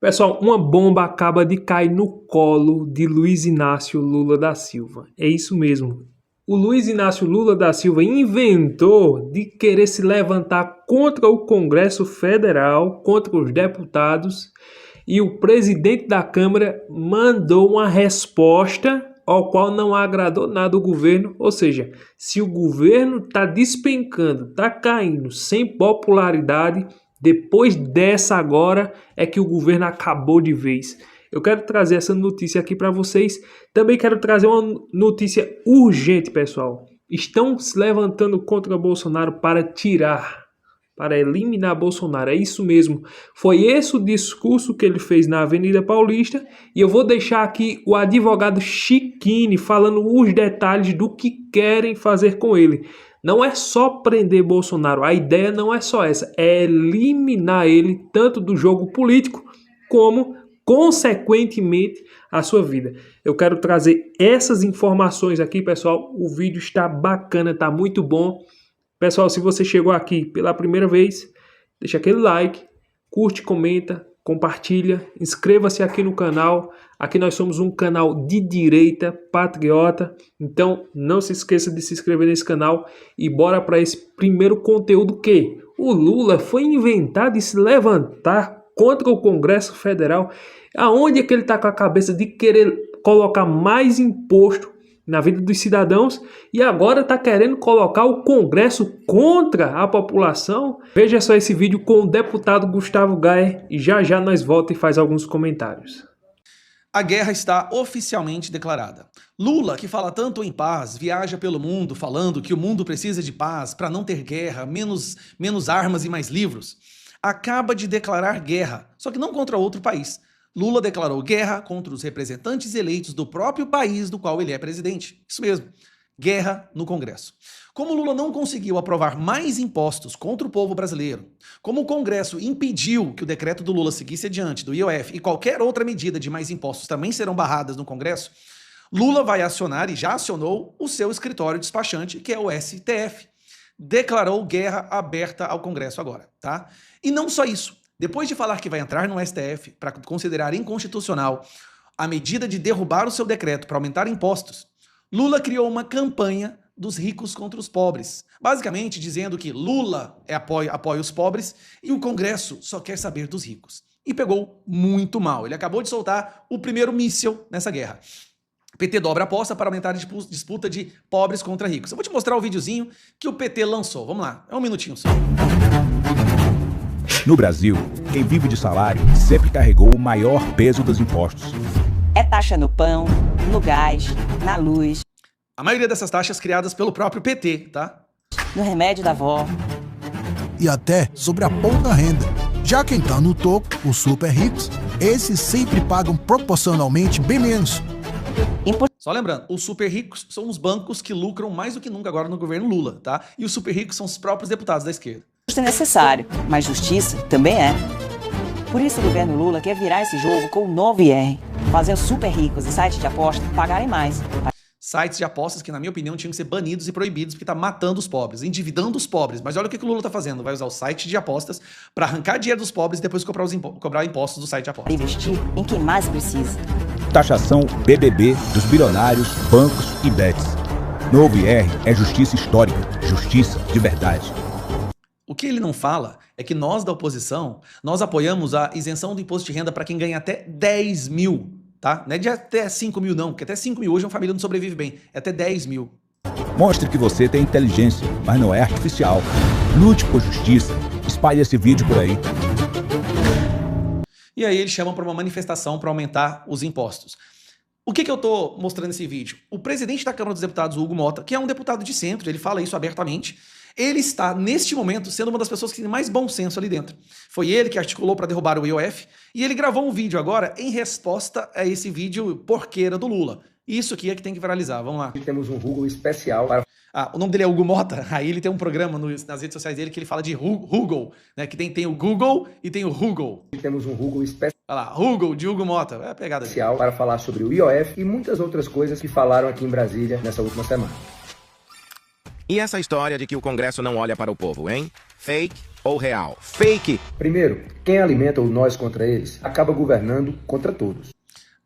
Pessoal, uma bomba acaba de cair no colo de Luiz Inácio Lula da Silva. É isso mesmo. O Luiz Inácio Lula da Silva inventou de querer se levantar contra o Congresso Federal, contra os deputados, e o presidente da Câmara mandou uma resposta ao qual não agradou nada o governo. Ou seja, se o governo está despencando, está caindo sem popularidade, depois dessa agora é que o governo acabou de vez. Eu quero trazer essa notícia aqui para vocês. Também quero trazer uma notícia urgente, pessoal. Estão se levantando contra Bolsonaro para eliminar Bolsonaro. É isso mesmo. Foi esse o discurso que ele fez na Avenida Paulista. E eu vou deixar aqui o advogado Chiquini falando os detalhes do que querem fazer com ele. Não é só prender Bolsonaro. A ideia não é só essa. É eliminar ele tanto do jogo político como consequentemente a sua vida. Eu quero trazer essas informações aqui, pessoal. O vídeo está bacana, está muito bom. Pessoal, se você chegou aqui pela primeira vez, deixa aquele like, curte, comenta, compartilha, inscreva-se aqui no canal. Aqui nós somos um canal de direita, patriota, então não se esqueça de se inscrever nesse canal e bora para esse primeiro conteúdo que o Lula foi inventar de se levantar contra o Congresso Federal. Aonde é que ele está com a cabeça de querer colocar mais imposto na vida dos cidadãos e agora está querendo colocar o Congresso contra a população? Veja só esse vídeo com o deputado Gustavo Gayer e já nós voltamos e faz alguns comentários. A guerra está oficialmente declarada. Lula, que fala tanto em paz, viaja pelo mundo falando que o mundo precisa de paz para não ter guerra, menos armas e mais livros, acaba de declarar guerra, só que não contra outro país. Lula declarou guerra contra os representantes eleitos do próprio país do qual ele é presidente. Isso mesmo, guerra no Congresso. Como Lula não conseguiu aprovar mais impostos contra o povo brasileiro, como o Congresso impediu que o decreto do Lula seguisse adiante, do IOF, e qualquer outra medida de mais impostos também serão barradas no Congresso, Lula vai acionar, e já acionou, o seu escritório despachante, que é o STF. Declarou guerra aberta ao Congresso agora, tá? E não só isso. Depois de falar que vai entrar no STF para considerar inconstitucional a medida de derrubar o seu decreto para aumentar impostos, Lula criou uma campanha dos ricos contra os pobres, basicamente dizendo que Lula apoia os pobres e o Congresso só quer saber dos ricos. E pegou muito mal. Ele acabou de soltar o primeiro míssil nessa guerra. PT dobra a aposta para aumentar a disputa de pobres contra ricos. Eu vou te mostrar o videozinho que o PT lançou. Vamos lá, é um minutinho só. No Brasil, quem vive de salário sempre carregou o maior peso dos impostos. É taxa no pão, no gás, na luz. A maioria dessas taxas criadas pelo próprio PT, tá? No remédio da avó. E até sobre a pouca renda. Já quem tá no topo, os super ricos, esses sempre pagam proporcionalmente bem menos. Só lembrando, os super ricos são os bancos que lucram mais do que nunca agora no governo Lula, tá? E os super ricos são os próprios deputados da esquerda. Isso é necessário, mas justiça também é. Por isso o governo Lula quer virar esse jogo com o novo IR, fazer os super ricos e sites de aposta pagarem mais. Sites de apostas que, na minha opinião, tinham que ser banidos e proibidos porque tá matando os pobres, endividando os pobres. Mas olha o que o Lula tá fazendo, vai usar o site de apostas para arrancar dinheiro dos pobres e depois cobrar impostos do site de apostas. Investir em quem mais precisa. Taxação BBB dos bilionários, bancos e bets. Novo IR é justiça histórica, justiça de verdade. O que ele não fala é que nós da oposição, nós apoiamos a isenção do imposto de renda para quem ganha até 10 mil, tá? Não é de até 5 mil não, porque até 5 mil hoje uma família não sobrevive bem, é até 10 mil. Mostre que você tem inteligência, mas não é artificial. Lute por justiça, espalhe esse vídeo por aí. E aí eles chamam para uma manifestação para aumentar os impostos. O que eu tô mostrando nesse vídeo? O presidente da Câmara dos Deputados, Hugo Mota, que é um deputado de centro, ele fala isso abertamente, ele está, neste momento, sendo uma das pessoas que tem mais bom senso ali dentro. Foi ele que articulou para derrubar o IOF, e ele gravou um vídeo agora em resposta a esse vídeo porqueira do Lula. Isso aqui é que tem que viralizar, vamos lá. Temos um Google especial para... O nome dele é Hugo Mota, aí ele tem um programa nas redes sociais dele que ele fala de Google, né? Que tem o Google e tem o Google. Temos um Google especial. Olha lá, Google de Hugo Mota, é a pegada dele. Para falar sobre o IOF e muitas outras coisas que falaram aqui em Brasília nessa última semana. E essa história de que o Congresso não olha para o povo, hein? Fake ou real? Fake! Primeiro, quem alimenta o nós contra eles acaba governando contra todos.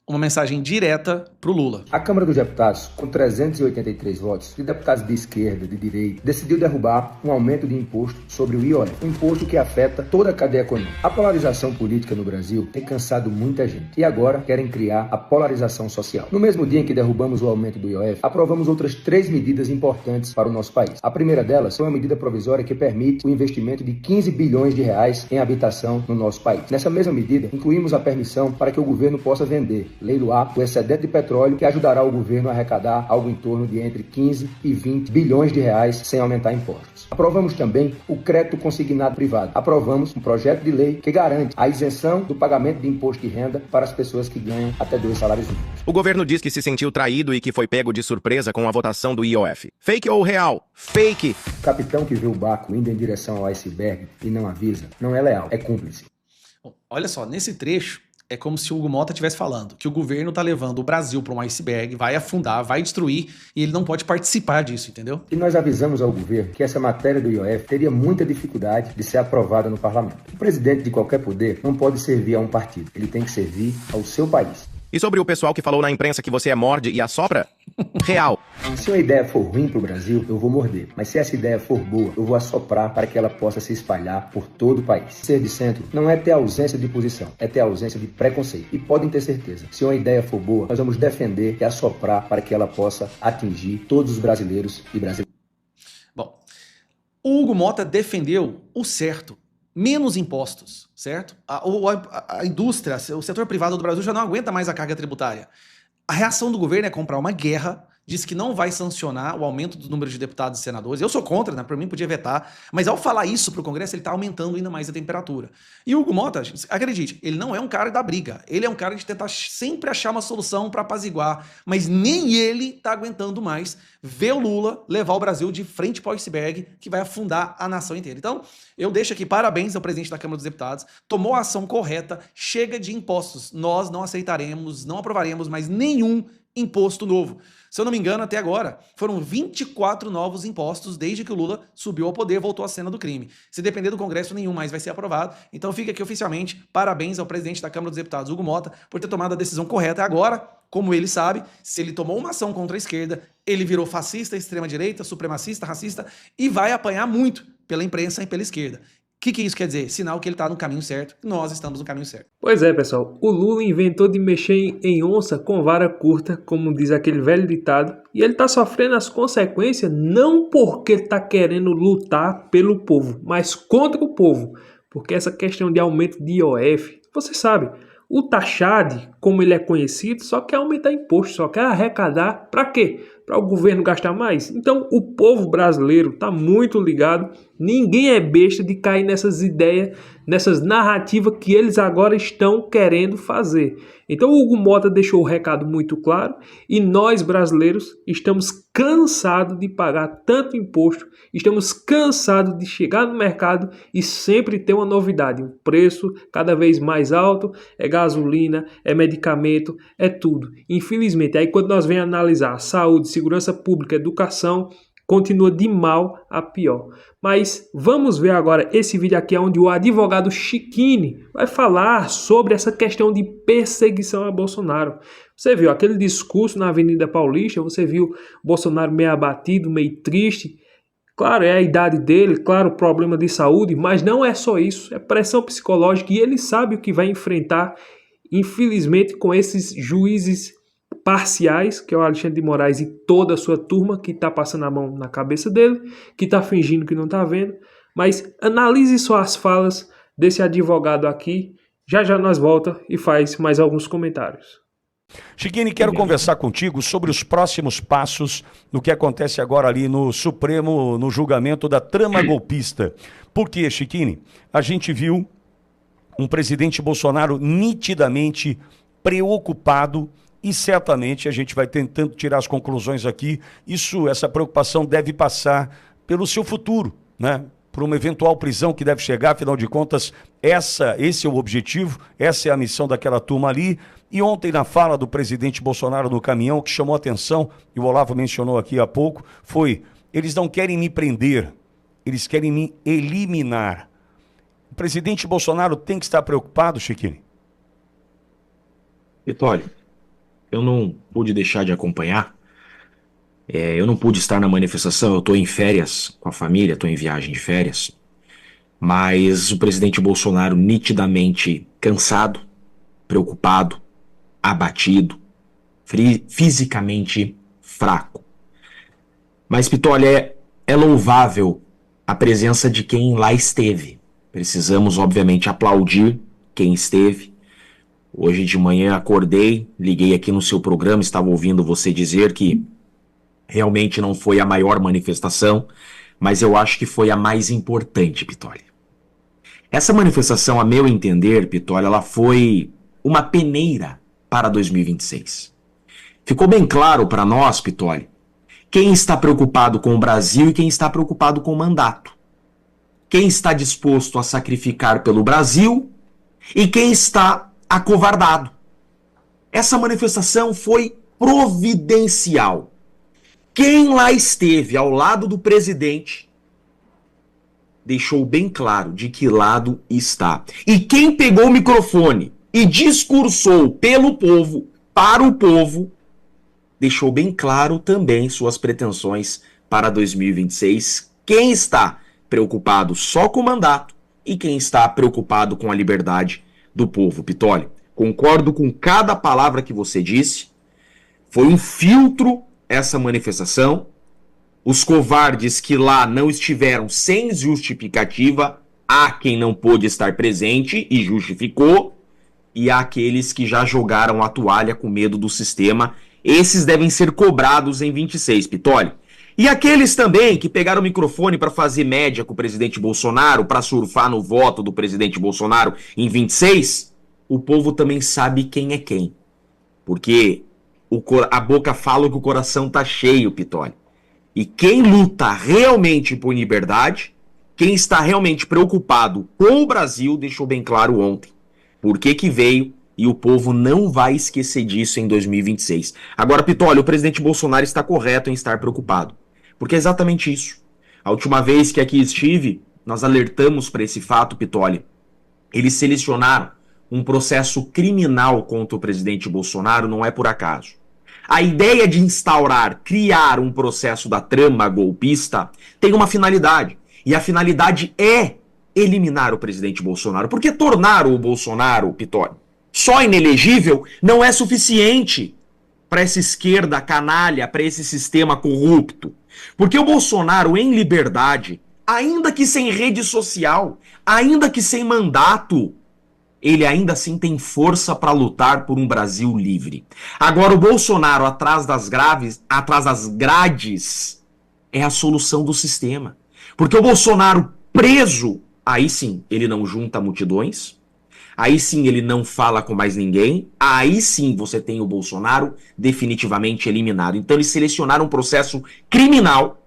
Uma mensagem direta pro Lula. A Câmara dos Deputados, com 383 votos, de deputados de esquerda, de direita, decidiu derrubar um aumento de imposto sobre o IOF, um imposto que afeta toda a cadeia econômica. A polarização política no Brasil tem cansado muita gente e agora querem criar a polarização social. No mesmo dia em que derrubamos o aumento do IOF, aprovamos outras 3 medidas importantes para o nosso país. A primeira delas foi uma medida provisória que permite o investimento de 15 bilhões de reais em habitação no nosso país. Nessa mesma medida, incluímos a permissão para que o governo possa vender, leiloar o excedente de petróleo, que ajudará o governo a arrecadar algo em torno de entre 15 e 20 bilhões de reais sem aumentar impostos. Aprovamos também o crédito consignado privado. Aprovamos um projeto de lei que garante a isenção do pagamento de imposto de renda para as pessoas que ganham até 2 salários mínimos. O governo diz que se sentiu traído e que foi pego de surpresa com a votação do IOF. Fake ou real? Fake! O capitão que vê o barco indo em direção ao iceberg e não avisa, não é leal, é cúmplice. Bom, olha só, nesse trecho, é como se o Hugo Mota estivesse falando que o governo tá levando o Brasil para um iceberg, vai afundar, vai destruir, e ele não pode participar disso, entendeu? E nós avisamos ao governo que essa matéria do IOF teria muita dificuldade de ser aprovada no parlamento. O presidente de qualquer poder não pode servir a um partido, ele tem que servir ao seu país. E sobre o pessoal que falou na imprensa que você é morde e assopra? Real. Se uma ideia for ruim para o Brasil, eu vou morder. Mas se essa ideia for boa, eu vou assoprar para que ela possa se espalhar por todo o país. Ser de centro não é ter ausência de posição, é ter ausência de preconceito. E podem ter certeza, se uma ideia for boa, nós vamos defender e assoprar para que ela possa atingir todos os brasileiros e brasileiras. Bom, o Hugo Mota defendeu o certo. Menos impostos, certo? A indústria, o setor privado do Brasil já não aguenta mais a carga tributária. A reação do governo é comprar uma guerra, diz que não vai sancionar o aumento do número de deputados e senadores. Eu sou contra, né? Por mim podia vetar. Mas ao falar isso para o Congresso, ele está aumentando ainda mais a temperatura. E o Hugo Mota, acredite, ele não é um cara da briga. Ele é um cara de tentar sempre achar uma solução para apaziguar. Mas nem ele está aguentando mais ver o Lula levar o Brasil de frente para o iceberg, que vai afundar a nação inteira. Então, eu deixo aqui parabéns ao presidente da Câmara dos Deputados. Tomou a ação correta, chega de impostos. Nós não aceitaremos, não aprovaremos mais nenhum imposto novo. Se eu não me engano, até agora, foram 24 novos impostos desde que o Lula subiu ao poder, voltou à cena do crime. Se depender do Congresso, nenhum mais vai ser aprovado. Então fica aqui oficialmente, parabéns ao presidente da Câmara dos Deputados, Hugo Mota, por ter tomado a decisão correta. Agora, como ele sabe, se ele tomou uma ação contra a esquerda, ele virou fascista, extrema-direita, supremacista, racista e vai apanhar muito pela imprensa e pela esquerda. O que isso quer dizer? Sinal que ele está no caminho certo, nós estamos no caminho certo. Pois é, pessoal, o Lula inventou de mexer em onça com vara curta, como diz aquele velho ditado, e ele está sofrendo as consequências não porque ele está querendo lutar pelo povo, mas contra o povo, porque essa questão de aumento de IOF, você sabe, o Taxade, como ele é conhecido, só quer aumentar imposto, só quer arrecadar, para quê? Para o governo gastar mais? Então o povo brasileiro está muito ligado, ninguém é besta de cair nessas ideias, nessas narrativas que eles agora estão querendo fazer. Então o Hugo Mota deixou o recado muito claro e nós brasileiros estamos cansados de pagar tanto imposto, estamos cansados de chegar no mercado e sempre ter uma novidade, um preço cada vez mais alto, é gasolina, é medicamento, é tudo. Infelizmente, aí quando nós vem analisar saúde, segurança pública, educação, continua de mal a pior. Mas vamos ver agora esse vídeo aqui onde o advogado Chiquini vai falar sobre essa questão de perseguição a Bolsonaro. Você viu aquele discurso na Avenida Paulista, você viu Bolsonaro meio abatido, meio triste. Claro, é a idade dele, claro, problema de saúde, mas não é só isso, é pressão psicológica e ele sabe o que vai enfrentar, infelizmente, com esses juízes parciais, que é o Alexandre de Moraes e toda a sua turma que está passando a mão na cabeça dele, que está fingindo que não está vendo. Mas analise só as falas desse advogado aqui, já já nós volta e faz mais alguns comentários. Chiquini, quero conversar contigo sobre os próximos passos no que acontece agora ali no Supremo, no julgamento da trama golpista. Por quê, Chiquini? A gente viu um presidente Bolsonaro nitidamente preocupado e certamente a gente vai tentando tirar as conclusões aqui. Essa preocupação deve passar pelo seu futuro, né? Por uma eventual prisão que deve chegar, afinal de contas, esse é o objetivo, essa é a missão daquela turma ali. E ontem, na fala do presidente Bolsonaro no caminhão, que chamou a atenção, e o Olavo mencionou aqui há pouco, foi Eles não querem me prender, eles querem me eliminar. O presidente Bolsonaro tem que estar preocupado, Chiquini? Vitório, eu não pude deixar de acompanhar. Eu não pude estar na manifestação, eu estou em férias com a família, estou em viagem de férias. Mas o presidente Bolsonaro nitidamente cansado, preocupado, abatido, fisicamente fraco. Mas, Pitolli, é louvável a presença de quem lá esteve. Precisamos, obviamente, aplaudir quem esteve. Hoje de manhã acordei, liguei aqui no seu programa, estava ouvindo você dizer que realmente não foi a maior manifestação, mas eu acho que foi a mais importante, Pitolli. Essa manifestação, a meu entender, Pitolli, ela foi uma peneira para 2026. Ficou bem claro para nós, Pitolli, quem está preocupado com o Brasil e quem está preocupado com o mandato. Quem está disposto a sacrificar pelo Brasil e quem está acovardado. Essa manifestação foi providencial. Quem lá esteve ao lado do presidente deixou bem claro de que lado está. E quem pegou o microfone e discursou pelo povo, para o povo, deixou bem claro também suas pretensões para 2026. Quem está preocupado só com o mandato e quem está preocupado com a liberdade do povo. Pitolli, concordo com cada palavra que você disse. Foi um filtro essa manifestação. Os covardes que lá não estiveram sem justificativa, há quem não pôde estar presente e justificou, e há aqueles que já jogaram a toalha com medo do sistema. Esses devem ser cobrados em 26, Pitolli. E aqueles também que pegaram o microfone para fazer média com o presidente Bolsonaro, para surfar no voto do presidente Bolsonaro em 26, o povo também sabe quem é quem. Porque a boca fala que o coração tá cheio, Pitolli. E quem luta realmente por liberdade, quem está realmente preocupado com o Brasil, deixou bem claro ontem. Por que veio e o povo não vai esquecer disso em 2026. Agora, Pitolli, o presidente Bolsonaro está correto em estar preocupado. Porque é exatamente isso. A última vez que aqui estive, nós alertamos para esse fato, Pitolli. Eles selecionaram um processo criminal contra o presidente Bolsonaro, não é por acaso. A ideia de instaurar, criar um processo da trama golpista tem uma finalidade. E a finalidade é eliminar o presidente Bolsonaro. Porque tornar o Bolsonaro, Pitolli, só inelegível não é suficiente para essa esquerda canalha, para esse sistema corrupto. Porque o Bolsonaro, em liberdade, ainda que sem rede social, ainda que sem mandato, ele ainda assim tem força para lutar por um Brasil livre. Agora, o Bolsonaro, atrás das grades, é a solução do sistema. Porque o Bolsonaro preso, aí sim, ele não junta multidões, aí sim ele não fala com mais ninguém, aí sim você tem o Bolsonaro definitivamente eliminado. Então eles selecionaram um processo criminal,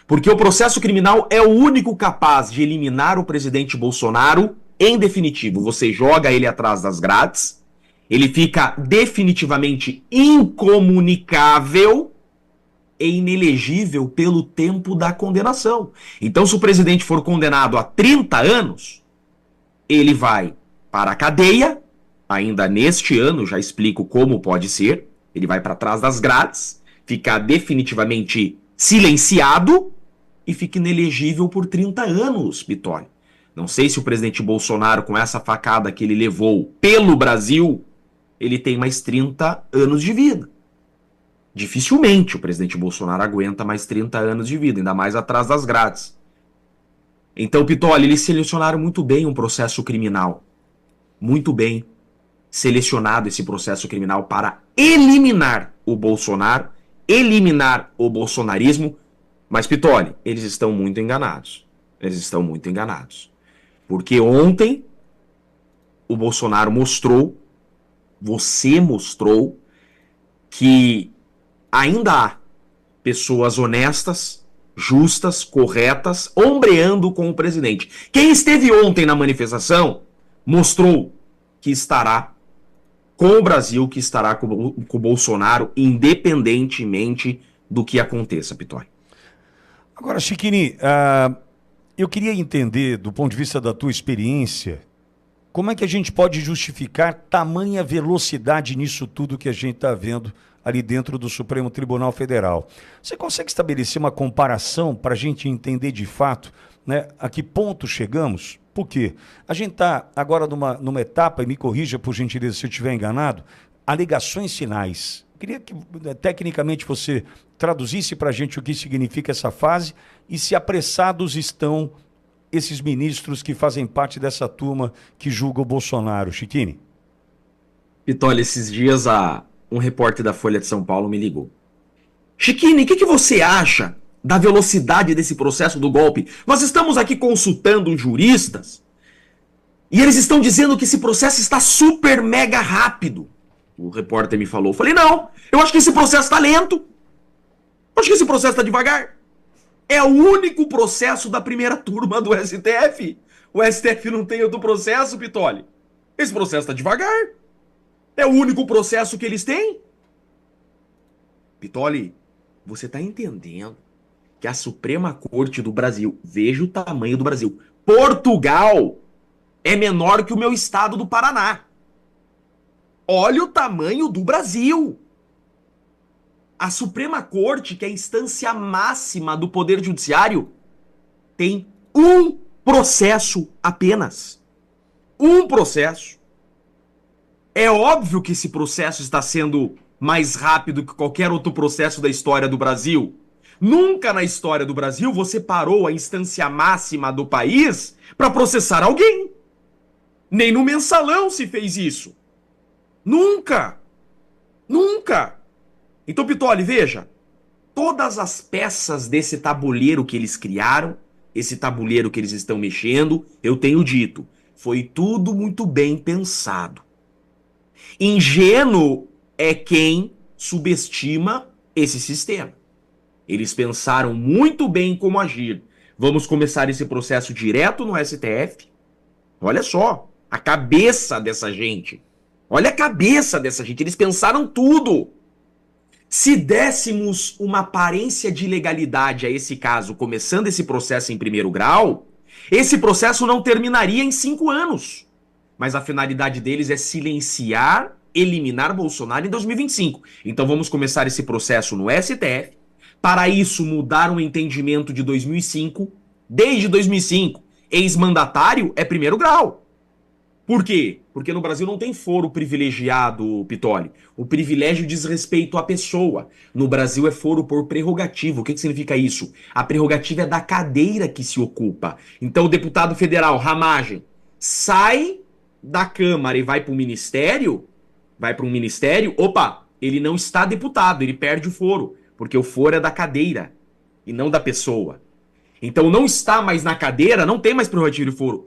porque o processo criminal é o único capaz de eliminar o presidente Bolsonaro em definitivo. Você joga ele atrás das grades, ele fica definitivamente incomunicável e inelegível pelo tempo da condenação. Então, se o presidente for condenado a 30 anos, ele vai para a cadeia, ainda neste ano, já explico como pode ser, ele vai para trás das grades, fica definitivamente silenciado e fica inelegível por 30 anos, Pitolli. Não sei se o presidente Bolsonaro, com essa facada que ele levou pelo Brasil, ele tem mais 30 anos de vida. Dificilmente o presidente Bolsonaro aguenta mais 30 anos de vida, ainda mais atrás das grades. Então, Pitolli, eles selecionaram muito bem um processo criminal. Muito bem selecionado esse processo criminal para eliminar o Bolsonaro, eliminar o bolsonarismo. Mas, Pitolli, eles estão muito enganados. Eles estão muito enganados. Porque ontem o Bolsonaro mostrou, você mostrou, que ainda há pessoas honestas, justas, corretas, ombreando com o presidente. Quem esteve ontem na manifestação mostrou que estará com o Brasil, que estará com o Bolsonaro, independentemente do que aconteça, Pitolli. Agora, Chiquini, eu queria entender, do ponto de vista da tua experiência, como é que a gente pode justificar tamanha velocidade nisso tudo que a gente está vendo ali dentro do Supremo Tribunal Federal? Você consegue estabelecer uma comparação para a gente entender de fato, né, a que ponto chegamos? Por quê? A gente está agora numa etapa, e me corrija por gentileza se eu estiver enganado, alegações finais. Queria que, tecnicamente, você traduzisse para a gente o que significa essa fase e se apressados estão esses ministros que fazem parte dessa turma que julga o Bolsonaro. Chiquini? Pitoli, esses dias um repórter da Folha de São Paulo me ligou. Chiquini, o que você acha da velocidade desse processo do golpe? Nós estamos aqui consultando juristas e eles estão dizendo que esse processo está super mega rápido. O repórter me falou. Eu falei, não, eu acho que esse processo está lento. Eu acho que esse processo está devagar. É o único processo da primeira turma do STF. O STF não tem outro processo, Pitoli. Esse processo está devagar. É o único processo que eles têm. Pitoli, você está entendendo que a Suprema Corte do Brasil, veja o tamanho do Brasil, Portugal é menor que o meu estado do Paraná. Olha o tamanho do Brasil. A Suprema Corte, que é a instância máxima do Poder Judiciário, tem um processo apenas. Um processo. É óbvio que esse processo está sendo mais rápido que qualquer outro processo da história do Brasil. Nunca na história do Brasil você parou a instância máxima do país para processar alguém. Nem no Mensalão se fez isso. Nunca. Nunca. Então, Pitoli, veja, todas as peças desse tabuleiro que eles criaram, esse tabuleiro que eles estão mexendo, eu tenho dito, foi tudo muito bem pensado. Ingênuo é quem subestima esse sistema. Eles pensaram muito bem como agir. Vamos começar esse processo direto no STF? Olha só, a cabeça dessa gente. Olha a cabeça dessa gente, eles pensaram tudo. Se dessemos uma aparência de legalidade a esse caso, começando esse processo em primeiro grau, esse processo não terminaria em 5 anos. Mas a finalidade deles é silenciar, eliminar Bolsonaro em 2025. Então vamos começar esse processo no STF. Para isso, mudar um entendimento de 2005. Desde 2005, ex-mandatário é primeiro grau. Por quê? Porque no Brasil não tem foro privilegiado, Pitoli. O privilégio diz respeito à pessoa. No Brasil é foro por prerrogativa. O que significa isso? A prerrogativa é da cadeira que se ocupa. Então o deputado federal, Ramagem, sai da Câmara e vai para um ministério, opa, ele não está deputado, ele perde o foro. Porque o foro é da cadeira e não da pessoa. Então não está mais na cadeira, não tem mais prerrogativa de foro.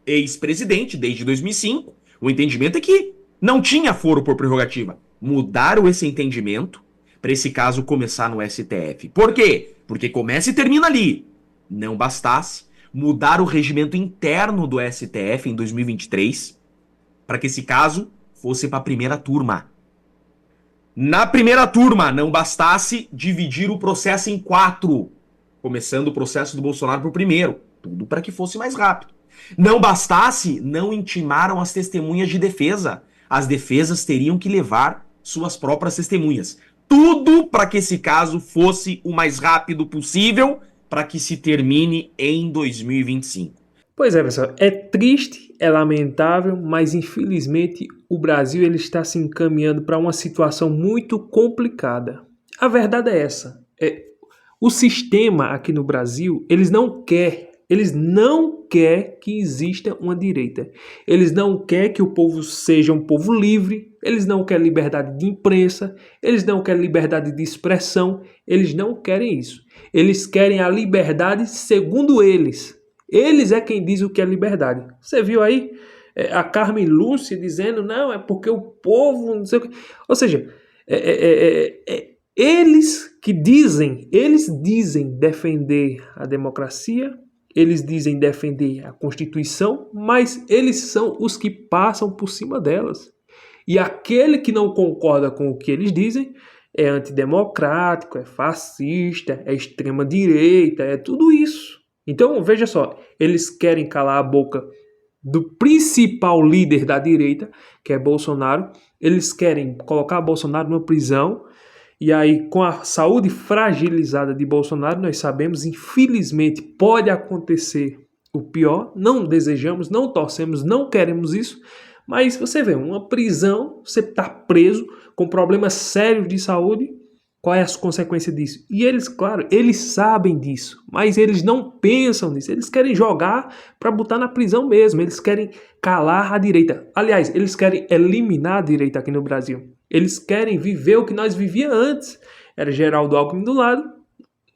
Ex-presidente, desde 2005, o entendimento é que não tinha foro por prerrogativa. Mudaram esse entendimento para esse caso começar no STF. Por quê? Porque começa e termina ali. Não bastasse, mudar o regimento interno do STF em 2023 para que esse caso fosse para a primeira turma. Na primeira turma, não bastasse dividir o processo em 4, começando o processo do Bolsonaro por primeiro, tudo para que fosse mais rápido. Não bastasse, não intimaram as testemunhas de defesa. As defesas teriam que levar suas próprias testemunhas. Tudo para que esse caso fosse o mais rápido possível, para que se termine em 2025. Pois é, pessoal, é triste, é lamentável, mas infelizmente o Brasil ele está se encaminhando para uma situação muito complicada. A verdade é essa. O sistema aqui no Brasil, eles não quer que exista uma direita. Eles não querem que o povo seja um povo livre, eles não querem liberdade de imprensa, eles não querem liberdade de expressão, eles não querem isso. Eles querem a liberdade segundo eles. Eles é quem diz o que é liberdade. Você viu aí a Carmen Lúcia dizendo, não, é porque o povo, não sei o que. Ou seja, eles dizem defender a democracia, eles dizem defender a Constituição, mas eles são os que passam por cima delas. E aquele que não concorda com o que eles dizem, é antidemocrático, é fascista, é extrema-direita, é tudo isso. Então, veja só, eles querem calar a boca do principal líder da direita, que é Bolsonaro. Eles querem colocar Bolsonaro numa prisão. E aí, com a saúde fragilizada de Bolsonaro, nós sabemos, infelizmente, pode acontecer o pior. Não desejamos, não torcemos, não queremos isso. Mas você vê, uma prisão, você está preso com problemas sérios de saúde. Qual é a consequência disso? E eles, claro, eles sabem disso, mas eles não pensam nisso. Eles querem jogar para botar na prisão mesmo. Eles querem calar a direita. Aliás, eles querem eliminar a direita aqui no Brasil. Eles querem viver o que nós vivíamos antes. Era Geraldo Alckmin do lado,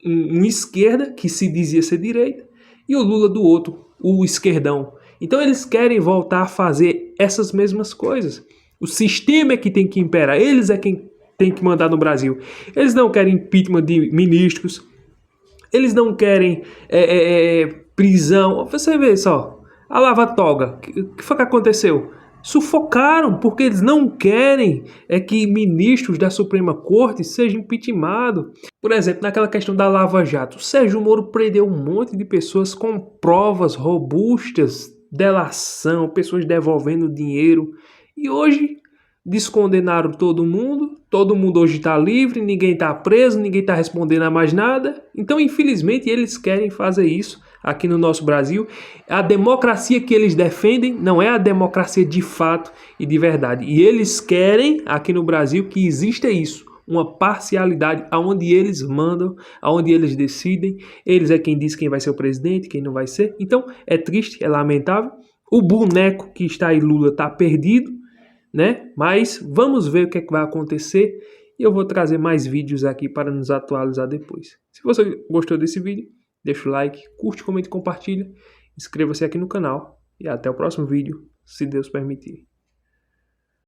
uma esquerda que se dizia ser direita, e o Lula do outro, o esquerdão. Então eles querem voltar a fazer essas mesmas coisas. O sistema é que tem que imperar. Eles é quem tem que mandar no Brasil. Eles não querem impeachment de ministros. Eles não querem prisão. Você vê só, a Lava Toga, o que foi que aconteceu? Sufocaram, porque eles não querem que ministros da Suprema Corte sejam impeachmentados. Por exemplo, naquela questão da Lava Jato, Sérgio Moro prendeu um monte de pessoas com provas robustas, delação, pessoas devolvendo dinheiro. E hoje descondenaram todo mundo hoje está livre, ninguém está preso, ninguém está respondendo a mais nada. Então, infelizmente, eles querem fazer isso aqui no nosso Brasil. A democracia que eles defendem não é a democracia de fato e de verdade. E eles querem, aqui no Brasil, que exista isso, uma parcialidade onde eles mandam, onde eles decidem. Eles é quem diz quem vai ser o presidente, quem não vai ser. Então, é triste, é lamentável. O boneco que está aí, Lula, está perdido, né? Mas vamos ver o que é que vai acontecer. E eu vou trazer mais vídeos aqui para nos atualizar depois. Se você gostou desse vídeo, deixa o like, curte, comente e compartilha. Inscreva-se aqui no canal. E até o próximo vídeo, se Deus permitir.